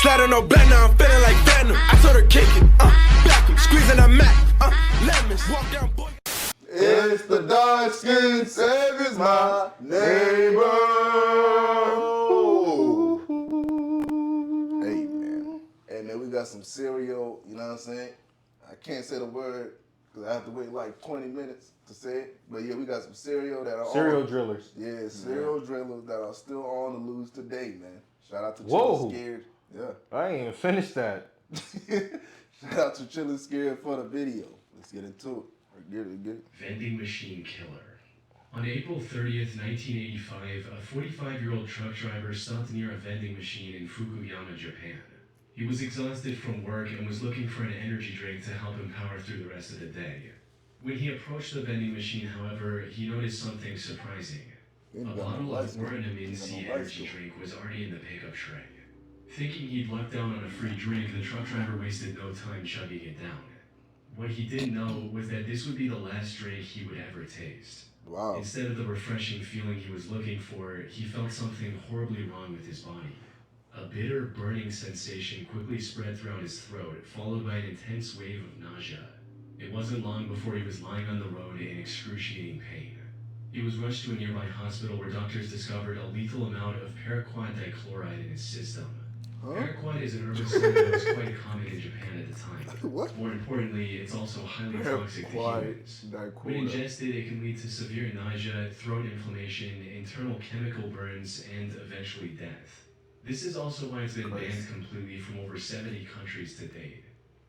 Sliding no bend, now I'm feeling like Venom. I told her kick it, back him, squeezing a Mac, lemons, walk down, boy. It's the dark skin savage, my neighbor. Hey man, we got some cereal, you know what I'm saying? I can't say the word because I have to wait like 20 minutes to say it. But yeah, we got some cereal that are Cereal drillers. Yeah, cereal drillers that are still on the loose today, man. Shout out to Whoa. Chillin' Scared. Yeah. I ain't even finished that. Shout out to Chillin' Scared for the video. Let's get into it. Get it. Vending machine killer. On April 30th, 1985, a 45-year-old truck driver stopped near a vending machine in Fukuyama, Japan. He was exhausted from work and was looking for an energy drink to help him power through the rest of the day. When he approached the vending machine, however, he noticed something surprising. A bottle of Oranaminsi energy drink was already in the pickup tray. Thinking he'd lucked down on a free drink, the truck driver wasted no time chugging it down. What he didn't know was that this would be the last drink he would ever taste. Wow. Instead of the refreshing feeling he was looking for, he felt something horribly wrong with his body. A bitter, burning sensation quickly spread throughout his throat, followed by an intense wave of nausea. It wasn't long before he was lying on the road in excruciating pain. He was rushed to a nearby hospital where doctors discovered a lethal amount of paraquat dichloride in his system. Paraquat is an herbicide that was quite common in Japan at the time. What? More importantly, it's also highly toxic to humans. When ingested, it can lead to severe nausea, throat inflammation, internal chemical burns, and eventually death. This is also why it's been banned completely from over 70 countries to date.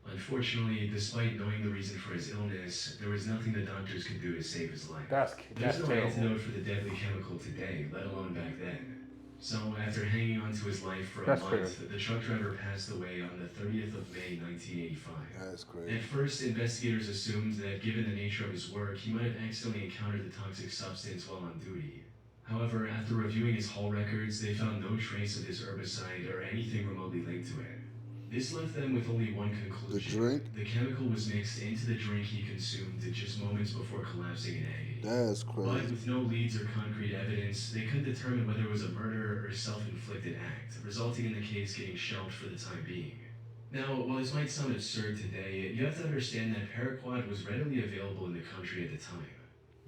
Unfortunately, despite knowing the reason for his illness, there was nothing the doctors could do to save his life. There's no antidote for the deadly chemical today, let alone back then. So, after hanging on to his life for a month, the truck driver passed away on the 30th of May, 1985. That's crazy. At first, investigators assumed that given the nature of his work, he might have accidentally encountered the toxic substance while on duty. However, after reviewing his haul records, they found no trace of this herbicide or anything remotely linked to it. This left them with only one conclusion. The drink? The chemical was mixed into the drink he consumed just moments before collapsing in agony. That's crazy. But with no leads or concrete evidence, they couldn't determine whether it was a murder or self-inflicted act, resulting in the case getting shelved for the time being. Now, while this might sound absurd today, you have to understand that paraquat was readily available in the country at the time.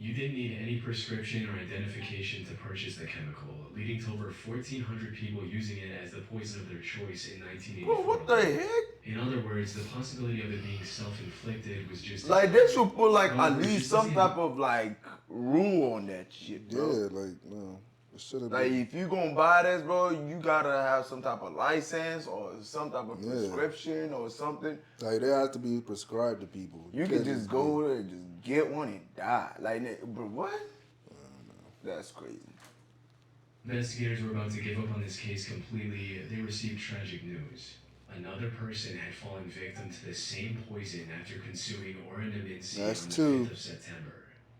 You didn't need any prescription or identification to purchase the chemical, leading to over 1,400 people using it as the poison of their choice in 1984. Bro, what the heck? In other words, the possibility of it being self-inflicted was just... Like, they should put, like, at least some type of, like, rule on that shit, bro. Yeah, like, no. It shouldn't Like, be. if you gonna buy this, bro, you gotta have some type of license or some type of prescription or something. Like, they have to be prescribed to people. You can just go there and just get one and die. Like, bro, what? That's crazy. Investigators were about to give up on this case completely. They received tragic news. Another person had fallen victim to the same poison after consuming Oranaminsi on the 5th of September.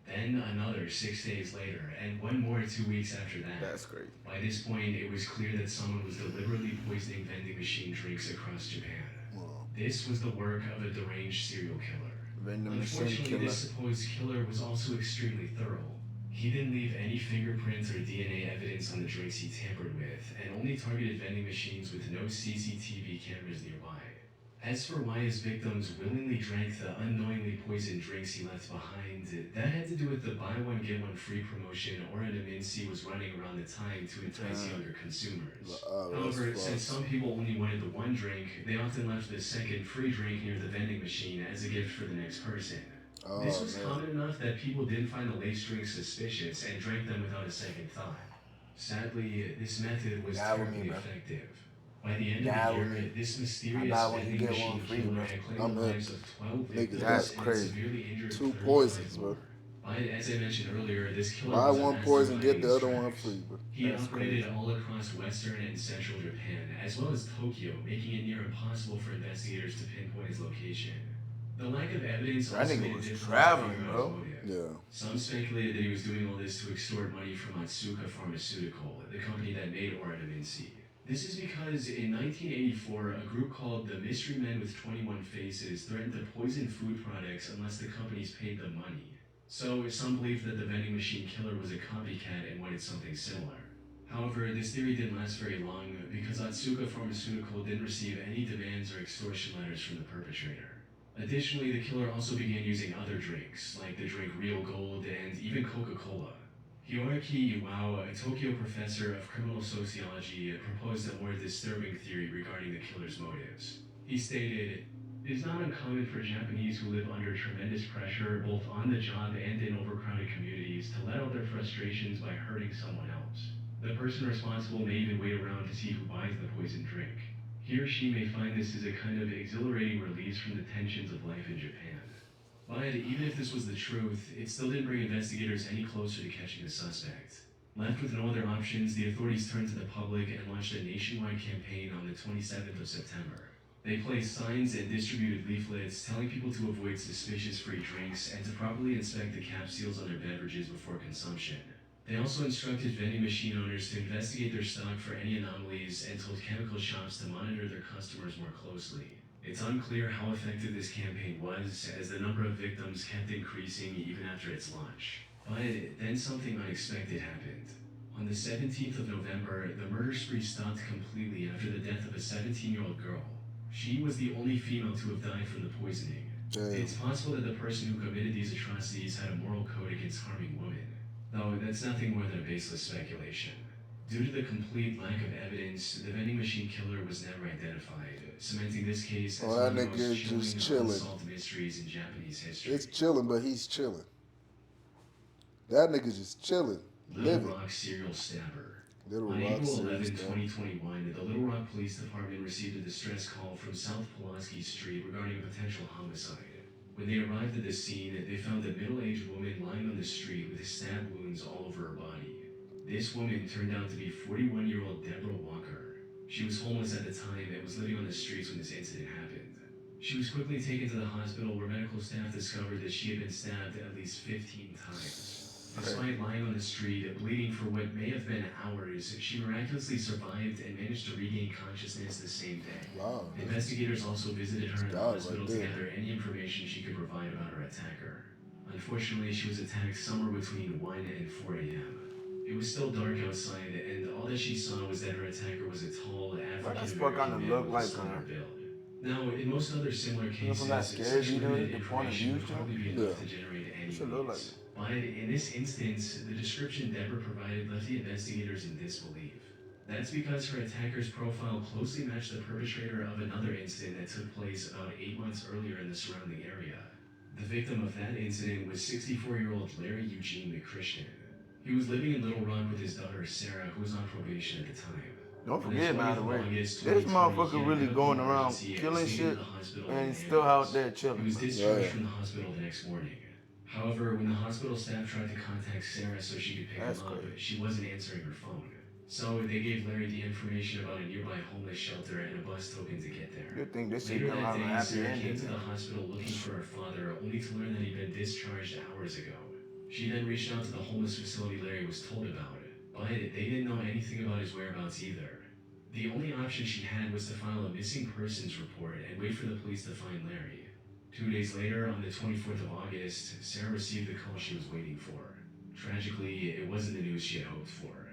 Then another 6 days later, and one more 2 weeks after that. That's crazy. By this point, it was clear that someone was deliberately poisoning vending machine drinks across Japan. Wow. This was the work of a deranged serial killer. Vending machine Unfortunately, killer. this supposed killer was also extremely thorough. He didn't leave any fingerprints or DNA evidence on the drinks he tampered with, and only targeted vending machines with no CCTV cameras nearby. As for why his victims willingly drank the unknowingly poisoned drinks he left behind, that had to do with the buy one get one free promotion Oranaminsi was running around the time to entice younger consumers. However, since some people only wanted the one drink, they often left the second free drink near the vending machine as a gift for the next person. This was common enough that people didn't find the laced drinks suspicious and drank them without a second thought. Sadly, this method was terribly effective. By the end of the year, this mysterious vending machine killer had claimed the lives of 12 victims and severely injured 2 poisons, bro. As I mentioned earlier, this killer Buy was one poison, get the other one free, bro. He operated all across western and central Japan, as well as Tokyo, making it near impossible for investigators to pinpoint his location. The lack of evidence also made it difficult to figure out his motive. Yeah. Some speculated that he was doing all this to extort money from Otsuka Pharmaceutical, the company that made Oranaminsi. This is because in 1984, a group called the Mystery Men with 21 Faces threatened to poison food products unless the companies paid them money. So some believed that the vending machine killer was a copycat and wanted something similar. However, this theory didn't last very long because Otsuka Pharmaceutical didn't receive any demands or extortion letters from the perpetrator. Additionally, the killer also began using other drinks, like the drink Real Gold and even Coca-Cola. Hiroaki Iwao, a Tokyo professor of criminal sociology, proposed a more disturbing theory regarding the killer's motives. He stated, "It is not uncommon for Japanese who live under tremendous pressure, both on the job and in overcrowded communities, to let out their frustrations by hurting someone else. The person responsible may even wait around to see who buys the poisoned drink. He or she may find this as a kind of exhilarating release from the tensions of life in Japan." But even if this was the truth, it still didn't bring investigators any closer to catching the suspect. Left with no other options, the authorities turned to the public and launched a nationwide campaign on the 27th of September. They placed signs and distributed leaflets telling people to avoid suspicious free drinks and to properly inspect the cap seals on their beverages before consumption. They also instructed vending machine owners to investigate their stock for any anomalies and told chemical shops to monitor their customers more closely. It's unclear how effective this campaign was, as the number of victims kept increasing even after its launch. But then something unexpected happened. On the 17th of November, the murder spree stopped completely after the death of a 17-year-old girl. She was the only female to have died from the poisoning. Damn. It's possible that the person who committed these atrocities had a moral code against harming women. Though that's nothing more than a baseless speculation. Due to the complete lack of evidence, the vending machine killer was never identified, cementing this case as Oh, one of that the nigga most is just chilling chilling. unsolved mysteries in Japanese history. It's chilling, but he's chilling. That nigga's just chilling, Little living. Rock serial stabber. Little On Rock April serial 11, stabber. 2021, the Little Rock Police Department received a distress call from South Pulaski Street regarding a potential homicide. When they arrived at the scene, they found a middle-aged woman lying on the street with stab wounds all over her body. This woman turned out to be 41-year-old Deborah Walker. She was homeless at the time and was living on the streets when this incident happened. She was quickly taken to the hospital where medical staff discovered that she had been stabbed at least 15 times. Despite lying on the street, bleeding for what may have been hours, she miraculously survived and managed to regain consciousness the same day. Wow. Investigators also visited her in the God, hospital right to there. gather any information she could provide about her attacker. Unfortunately, she was attacked somewhere between 1 and 4 a.m. It was still dark outside, and all that she saw was that her attacker was a tall, that's African what American kinda man look with like a slender her. build. Now, in most other similar cases, from that scared such video, limited the point of information view would show? probably be enough Yeah. to generate any Should look like leads. But in this instance, the description Deborah provided left the investigators in disbelief. That's because her attacker's profile closely matched the perpetrator of another incident that took place about 8 months earlier in the surrounding area. The victim of that incident was 64-year-old Larry Eugene McChristian. He was living in Little Rock with his daughter Sarah, who was on probation at the time. Don't On the forget, by the 20th of way, August, this 2020, motherfucker he really had going an around emergency and killing was taken shit, to the hospital and in he's still out ambulance. there chilling. He was discharged Yeah. from the hospital the next morning. However, when the hospital staff tried to contact Sarah so she could pick That's him up, crazy. she wasn't answering her phone. So they gave Larry the information about a nearby homeless shelter and a bus token to get there. You think this shit Later come that out of a day, happy Sarah came ending? to the hospital looking for her father, only to learn that he'd been discharged hours ago. She then reached out to the homeless facility Larry was told about, but they didn't know anything about his whereabouts either. The only option she had was to file a missing persons report and wait for the police to find Larry. 2 days later, on the 24th of August, Sarah received the call she was waiting for. Tragically, it wasn't the news she had hoped for.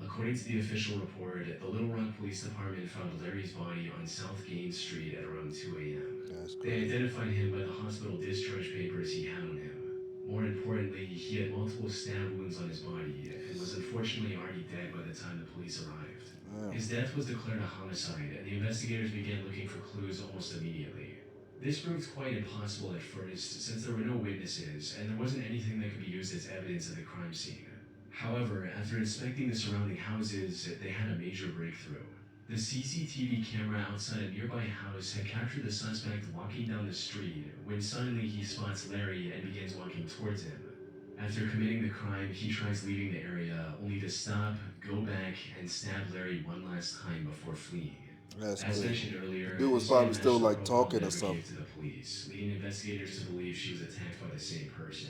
According to the official report, the Little Rock Police Department found Larry's body on South Gaines Street at around 2 a.m. That's They crazy. identified him by the hospital discharge papers he had on him. More importantly, he had multiple stab wounds on his body and was unfortunately already dead by the time the police arrived. Damn. His death was declared a homicide, and the investigators began looking for clues almost immediately. This proved quite impossible at first, since there were no witnesses, and there wasn't anything that could be used as evidence at the crime scene. However, after inspecting the surrounding houses, they had a major breakthrough. The CCTV camera outside a nearby house had captured the suspect walking down the street when suddenly he spots Larry and begins walking towards him. After committing the crime, he tries leaving the area, only to stop, go back, and stab Larry one last time before fleeing. That's As crazy. mentioned earlier, Dude was this probably man still, matched the like, profile talking or Deborah something. gave to the police, leading investigators to believe she was attacked by the same person.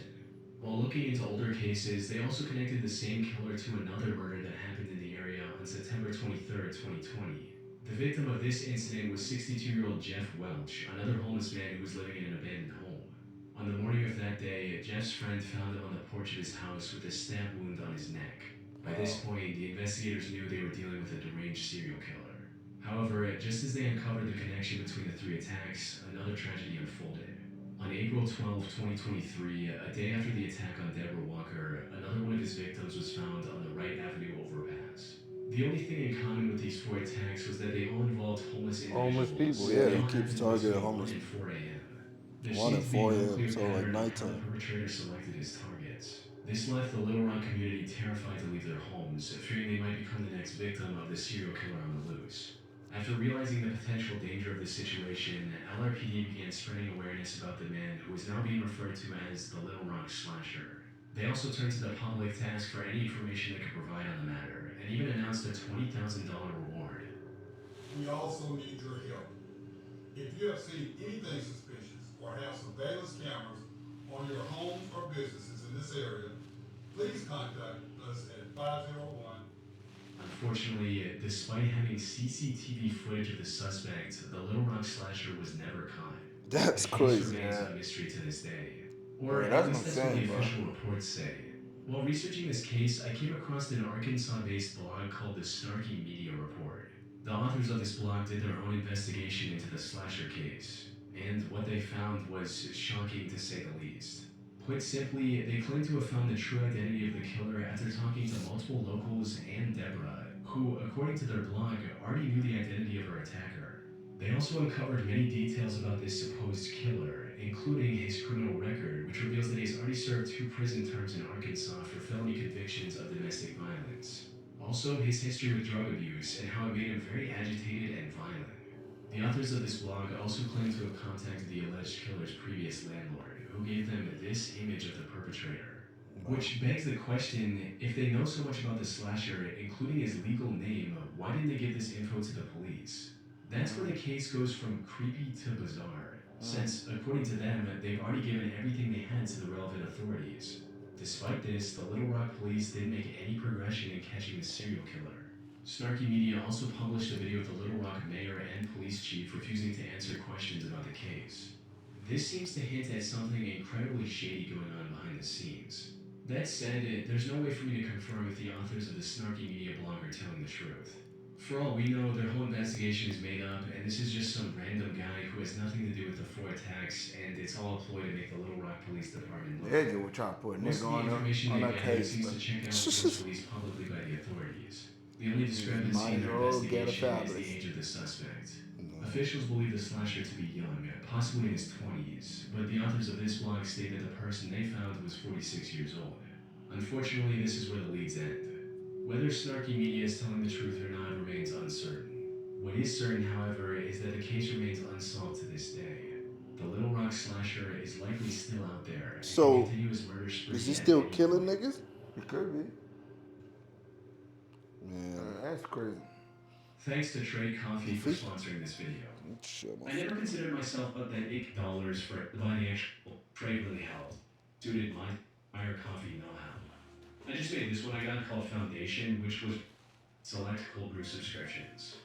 While looking into older cases, they also connected the same killer to another murder that happened in the area on September 23, 2020. The victim of this incident was 62-year-old Jeff Welch, another homeless man who was living in an abandoned home. On the morning of that day, Jeff's friend found him on the porch of his house with a stab wound on his neck. By this Wow. point, the investigators knew they were dealing with a deranged serial killer. However, just as they uncovered the connection between the three attacks, another tragedy unfolded. On April 12, 2023, a day after the attack on Deborah Walker, another one of his victims was found on the Wright Avenue overpass. The only thing in common with these four attacks was that they all involved homeless Homeless people, individuals. Yeah, They yeah. he all keeps happened targeting between 1 homeless and people. 4 a.m. There 1 seems and to be 4 no a.m. clear So like pattern of how the nighttime. perpetrator selected his targets. This left the Little Rock community terrified to leave their homes, fearing they might become the next victim of the serial killer on the loose. After realizing the potential danger of the situation, LRPD began spreading awareness about the man who is now being referred to as the Little Rock Slasher. They also turned to the public to ask for any information they could provide on the matter, and even announced a $20,000 reward. We also need your help. If you have seen anything suspicious or have surveillance cameras on your homes or businesses in this area, please contact us at 501. Unfortunately, despite having CCTV footage of the suspect, the Little Rock Slasher was never caught. The That's case crazy. remains Yeah. a mystery to this day. Or Yeah, at that's least that's what the insane, bro. official reports say. While researching this case, I came across an Arkansas-based blog called the Snarky Media Report. The authors of this blog did their own investigation into the slasher case, and what they found was shocking to say the least. Put simply, they claim to have found the true identity of the killer after talking to multiple locals and Deborah, who, according to their blog, already knew the identity of her attacker. They also uncovered many details about this supposed killer, including his criminal record, which reveals that he has already served 2 prison terms in Arkansas for felony convictions of domestic violence. Also, his history with drug abuse and how it made him very agitated and violent. The authors of this blog also claim to have contacted the alleged killer's previous landlord, who gave them this image of the perpetrator. Which begs the question, if they know so much about the slasher, including his legal name, why didn't they give this info to the police? That's where the case goes from creepy to bizarre, since, according to them, they've already given everything they had to the relevant authorities. Despite this, the Little Rock police didn't make any progression in catching the serial killer. Snarky Media also published a video of the Little Rock mayor and police chief refusing to answer questions about the case. This seems to hint at something incredibly shady going on behind the scenes. That said, there's no way for me to confirm if the authors of the Snarky Media blog are telling the truth. For all we know, their whole investigation is made up, and this is just some random guy who has nothing to do with the 4 attacks, and it's all a ploy to make the Little Rock Police Department look They bad. just were trying to put a Most nigga of the on information on they that gathered case, seems but to check out what was released publicly by the authorities. The only discrepancy might in as their well get investigation is established. the age of the suspect. Officials believe the slasher to be young, possibly in his 20s, but the authors of this blog state that the person they found was 46 years old. Unfortunately, this is where the leads end. Whether Snarky Media is telling the truth or not remains uncertain. What is certain, however, is that the case remains unsolved to this day. The Little Rock Slasher is likely still out there. And So, continuous murder spree Is he at still any killing point. niggas? it could be. Man, That's crazy. Thanks to Trade Coffee for If he- sponsoring this video. shit, I never considered myself up that $8 for buying the actual trade really helped. Suited my entire coffee know-how. I just made this one I got called Foundation, which was select cold brew subscriptions.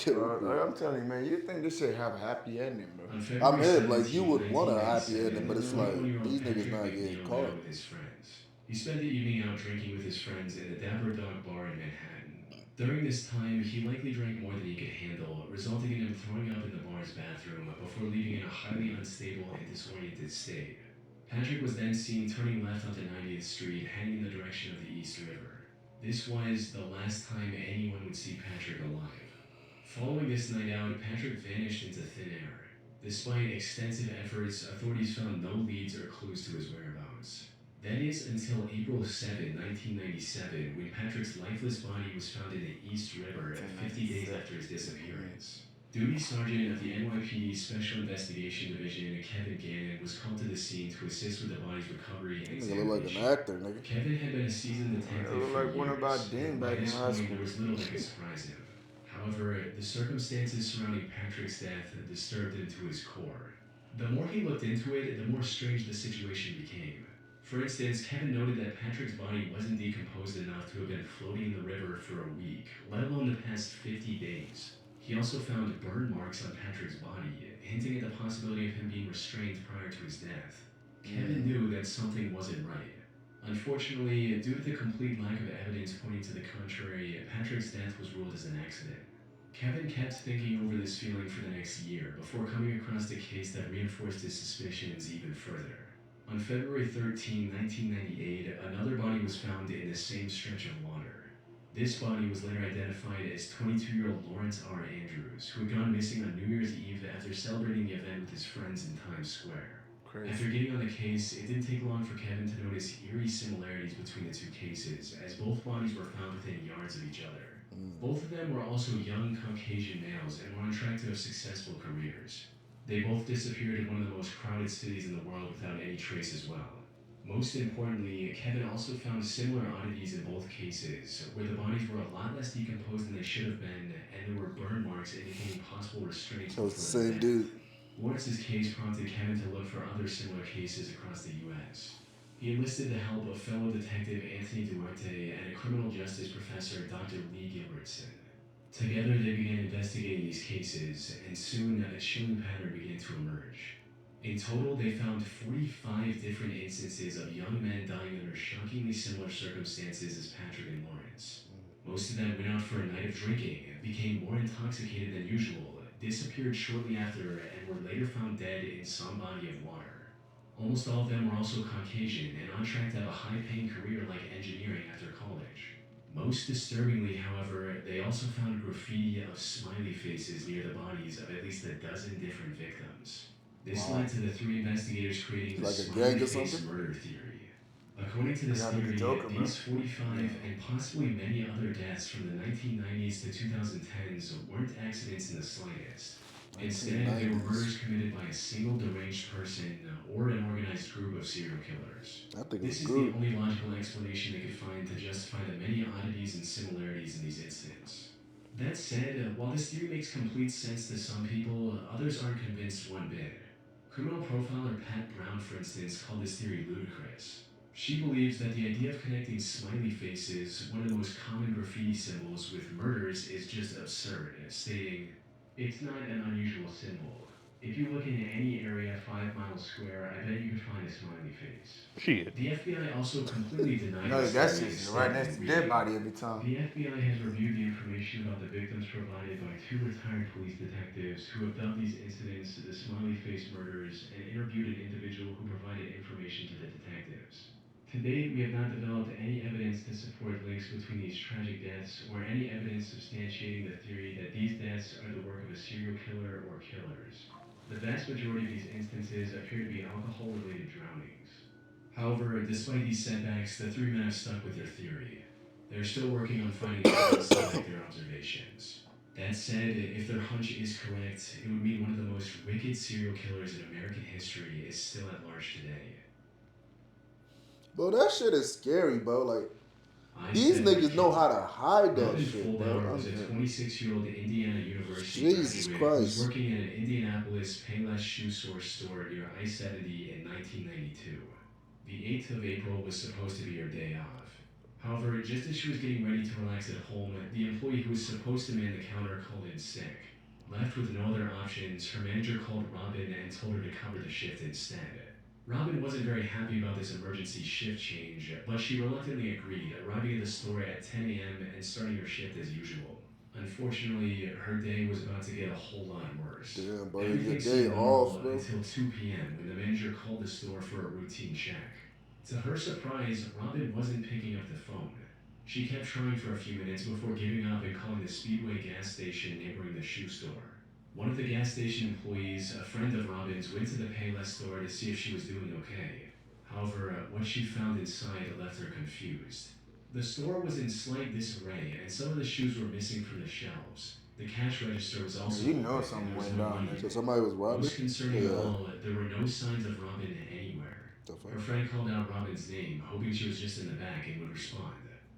I'm telling you, man, you think this shit have a happy ending, bro? On February I'm in, like, 17th, you would want a happy 1997, ending, but it's like, 21-year-old these niggas Patrick not McNeil getting met caught. up with his friends. He spent the evening out drinking with his friends in the Dapper Dog Bar in Manhattan. During this time, he likely drank more than he could handle, resulting in him throwing up in the bar's bathroom before leaving in a highly unstable and disoriented state. Patrick was then seen turning left onto 90th Street, heading in the direction of the East River. This was the last time anyone would see Patrick alive. Following this night out, Patrick vanished into thin air. Despite extensive efforts, authorities found no leads or clues to his whereabouts. That is until April 7, 1997, when Patrick's lifeless body was found in the East River 50 days after his disappearance. Duty Sergeant of the NYPD Special Investigation Division, Kevin Gannon, was called to the scene to assist with the body's recovery and Nigga look like an examination. actor, nigga. Kevin had been a seasoned detective look for like one years, about Dean and by back in this high point, school. there was little that could surprise him. However, the circumstances surrounding Patrick's death disturbed him to his core. The more he looked into it, the more strange the situation became. For instance, Kevin noted that Patrick's body wasn't decomposed enough to have been floating in the river for a week, let alone the past 50 days. He also found burn marks on Patrick's body, hinting at the possibility of him being restrained prior to his death. Kevin knew that something wasn't right. Unfortunately, due to the complete lack of evidence pointing to the contrary, Patrick's death was ruled as an accident. Kevin kept thinking over this feeling for the next year before coming across a case that reinforced his suspicions even further. On February 13, 1998, another body was found in the same stretch of water. This body was later identified as 22-year-old Lawrence R. Andrews, who had gone missing on New Year's Eve after celebrating the event with his friends in Times Square. Crazy. After getting on the case, it didn't take long for Kevin to notice eerie similarities between the two cases, as both bodies were found within yards of each other. Both of them were also young Caucasian males and were on track to have successful careers. They both disappeared in one of the most crowded cities in the world without any trace as well. Most importantly, Kevin also found similar oddities in both cases, where the bodies were a lot less decomposed than they should have been, and there were burn marks indicating possible restraints. So it's the same dude. Lawrence's case prompted Kevin to look for other similar cases across the U.S. He enlisted the help of fellow detective Anthony Duarte and a criminal justice professor, Dr. Lee Gilbertson. Together, they began investigating these cases, and soon a chilling pattern began to emerge. In total, they found 45 different instances of young men dying under shockingly similar circumstances as Patrick and Lawrence. Most of them went out for a night of drinking, became more intoxicated than usual, disappeared shortly after, and were later found dead in some body of water. Almost all of them were also Caucasian and on track to have a high-paying career like engineering after college. Most disturbingly, however, they also found graffiti of smiley faces near the bodies of at least a dozen different victims. This led to the three investigators creating the Like a smiley gang or face something? murder theory. According to this Yeah, the theory, Joker, bro. these 45 and possibly many other deaths from the 1990s to 2010s weren't accidents in the slightest. Instead, they were 1990s. murders committed by a single deranged person or an organized group of serial killers. I think it This was is good. the only logical explanation they could find to justify the many oddities and similarities in these incidents. That said, while this theory makes complete sense to some people, others aren't convinced one bit. Criminal profiler Pat Brown, for instance, called this theory ludicrous. She believes that the idea of connecting smiley faces, one of the most common graffiti symbols, with murders is just absurd, stating, "It's not an unusual symbol. If you look into any area 5 miles square, I bet you could find a smiley face." Shit. The FBI also completely denied No, this that's theory, just right next to stating, dead body every time. "The FBI has reviewed the information about the victims provided by 2 retired police detectives who have dubbed these incidents the smiley face murders and interviewed an individual who provided information to the detectives. To date, we have not developed any evidence to support links between these tragic deaths or any evidence substantiating the theory that these deaths are the work of a serial killer or killers. The vast majority of these instances appear to be alcohol-related drownings." However, despite these setbacks, the three men have stuck with their theory. They're still working on finding evidence to back their observations. That said, if their hunch is correct, it would mean one of the most wicked serial killers in American history is still at large today. Bro, that shit is scary, bro. Like, I these said niggas know how to hide that Robin shit, bro. Fuldauer was a 26-year-old Indiana University Jesus graduate Christ. who was working at an Indianapolis Payless shoe source store near I-70 in 1992. The 8th of April was supposed to be her day off. However, just as she was getting ready to relax at home, the employee who was supposed to man the counter called in sick. Left with no other options, her manager called Robin and told her to cover the shift instead. Robin wasn't very happy about this emergency shift change, but she reluctantly agreed, arriving at the store at 10 a.m. and starting her shift as usual. Unfortunately, her day was about to get a whole lot worse. Damn, bro, Everything your day seemed off, normal bro. until 2 p.m. when the manager called the store for a routine check. To her surprise, Robin wasn't picking up the phone. She kept trying for a few minutes before giving up and calling the Speedway gas station neighboring the shoe store. One of the gas station employees, a friend of Robin's, went to the Payless store to see if she was doing okay. However, what she found inside left her confused. The store was in slight disarray, and some of the shoes were missing from the shelves. The cash register was also You know open, something and there was went no down money. there. So somebody was robbing? Most concerning of Yeah. all, there were no signs of Robin anywhere. The fuck? Her friend called out Robin's name, hoping she was just in the back and would respond.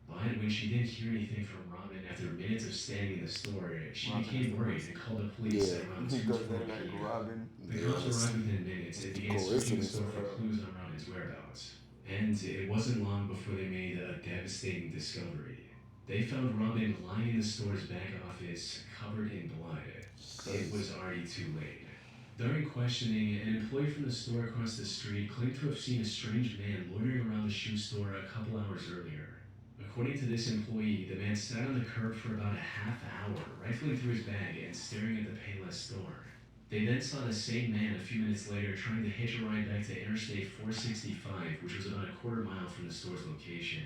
But when she didn't hear anything from Robin after minutes of standing in the store, she became worried and called the police Yeah. at around He 2:12 does that like p.m. Robin. The Yeah, cops that's- arrived within minutes and began searching the coincidence. store for clues on Robin's whereabouts. And it wasn't long before they made a devastating discovery. They found Robin lying in the store's back office, covered in blood. It was already too late. During questioning, an employee from the store across the street claimed to have seen a strange man loitering around the shoe store a couple hours earlier. According to this employee, the man sat on the curb for about a half hour, rifling through his bag and staring at the Payless store. They then saw the same man a few minutes later trying to hitch a ride back to Interstate 465, which was about a quarter mile from the store's location.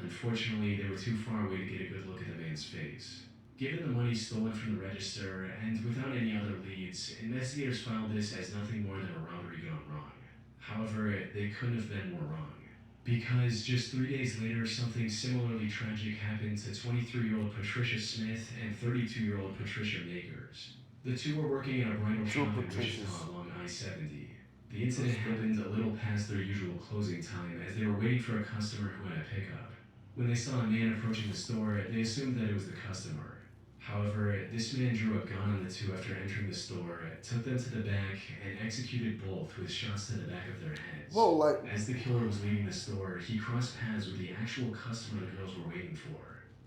Unfortunately, they were too far away to get a good look at the man's face. Given the money stolen from the register, and without any other leads, investigators filed this as nothing more than a robbery gone wrong. However, they couldn't have been more wrong. Because just 3 days later, something similarly tragic happened to 23-year-old Patricia Smith and 32-year-old Patricia Makers. The two were working at a bridal shop in Wichita along I-70. The incident happened a little past their usual closing time as they were waiting for a customer who had a pickup. When they saw a man approaching the store, they assumed that it was the customer. However, this man drew a gun on the two after entering the store, took them to the back, and executed both with shots to the back of their heads. Whoa, like... As the killer was leaving the store, he crossed paths with the actual customer the girls were waiting for.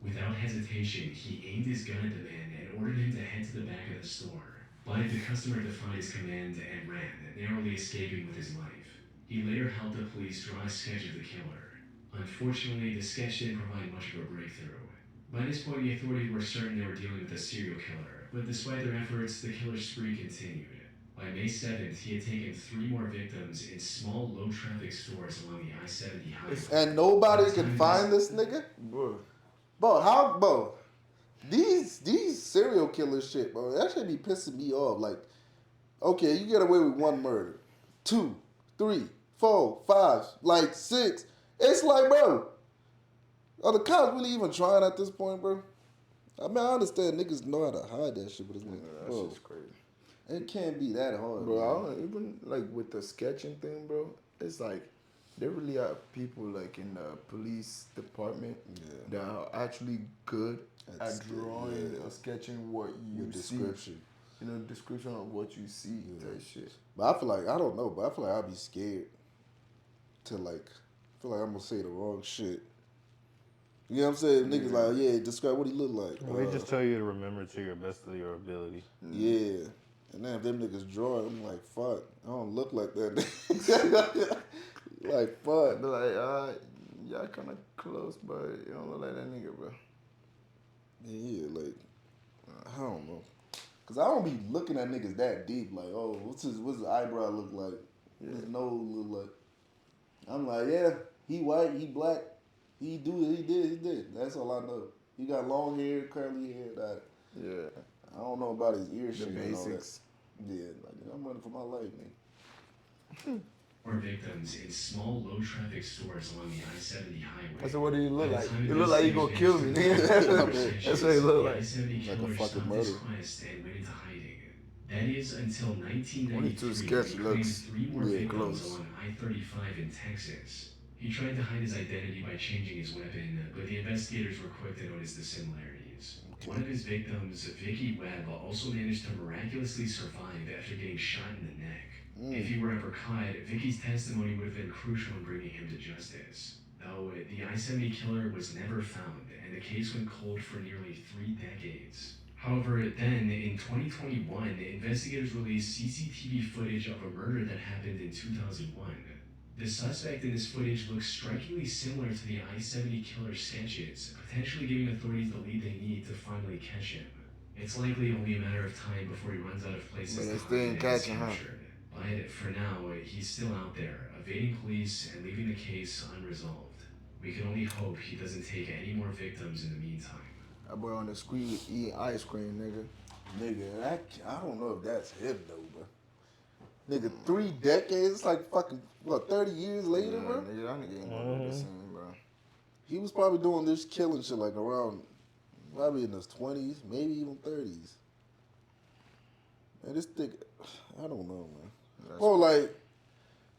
Without hesitation, he aimed his gun at the man and ordered him to head to the back of the store. But the customer defied his command and ran, narrowly escaping with his life. He later helped the police draw a sketch of the killer. Unfortunately, the sketch didn't provide much of a breakthrough. By this point, the authorities were certain they were dealing with a serial killer, but despite their efforts, the killer's spree continued. By May 7th, he had taken 3 more victims in small, low-traffic stores along the I-70 highway. And nobody can find this nigga? Bro, how, bro? These serial killer shit, bro, that should be pissing me off. Like, okay, you get away with 1 murder, 2, 3, 4, 5, like 6. It's like, bro, are the cops really even trying at this point, bro? I mean, I understand niggas know how to hide that shit, but it's like, bro, that's just crazy. It can't be that hard, bro. I don't even like with the sketching thing, bro. It's like there really are people like in the police department that are actually good at drawing or sketching what you see. Description. You know, description of what you see, that shit. But I feel like, I don't know, but I feel like I'd be scared to like, I feel like I'm gonna say the wrong shit. You know what I'm saying? Niggas like, yeah, describe what he look like. Well, they just tell you to remember to your best of your ability. Yeah. And then if them niggas draw it, I'm like, fuck, I don't look like that. Like, fuck. They're like, y'all kind of close, but you don't look like that nigga, bro. Yeah, like, I don't know. Because I don't be looking at niggas that deep. Like, oh, what's his eyebrow look like? What's his nose look like? I'm like, yeah, he white, he black. He did. That's all I know. He got long hair, curly hair. That. Yeah. I don't know about his ear shit. The basics. Yeah, like, I'm running for my life, man. Or victims in small, low-traffic stores along the I-70 highway. I said, what do you look By the like? time You look like you gonna kill me, nigga. That's what he look like. The I-70 Like a killer fucking stopped murder. his quest and went into hiding. That is until 1993, 22 sketch when he claimed looks 3 more really victims close. along I-35 in Texas. He tried to hide his identity by changing his weapon, but the investigators were quick to notice the similarities. One of his victims, Vicky Webb, also managed to miraculously survive after getting shot in the neck. If he were ever caught, Vicky's testimony would have been crucial in bringing him to justice. Though the I-70 killer was never found, and the case went cold for nearly 3 decades. However, then, in 2021, investigators released CCTV footage of a murder that happened in 2001. The suspect in this footage looks strikingly similar to the I-70 killer sketches, potentially giving authorities the lead they need to finally catch him. It's likely only a matter of time before he runs out of places to hide and is captured. But for now, he's still out there, evading police and leaving the case unresolved. We can only hope he doesn't take any more victims in the meantime. That boy on the screen eating ice cream, nigga. Nigga, I don't know if that's him, though, bro. Nigga, 3 decades? It's like fucking, what, 30 years later, bro? Nigga, that nigga ain't gonna do the same, bro. He was probably doing this killing shit like around, probably in his 20s, maybe even 30s. Man, this nigga, I don't know, man. Oh, like,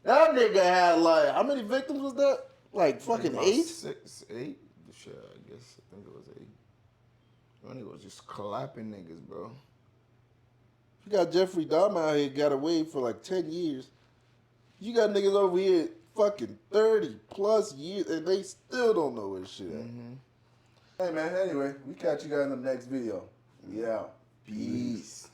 that nigga had like, how many victims was that? Like fucking 8? 6, 8? Shit, I guess. I think it was 8. That nigga was just clapping niggas, bro. You got Jeffrey Dahmer out here got away for like 10 years. You got niggas over here fucking 30 plus years and they still don't know where shit at. Hey man, anyway, we catch you guys in the next video. We out. Peace.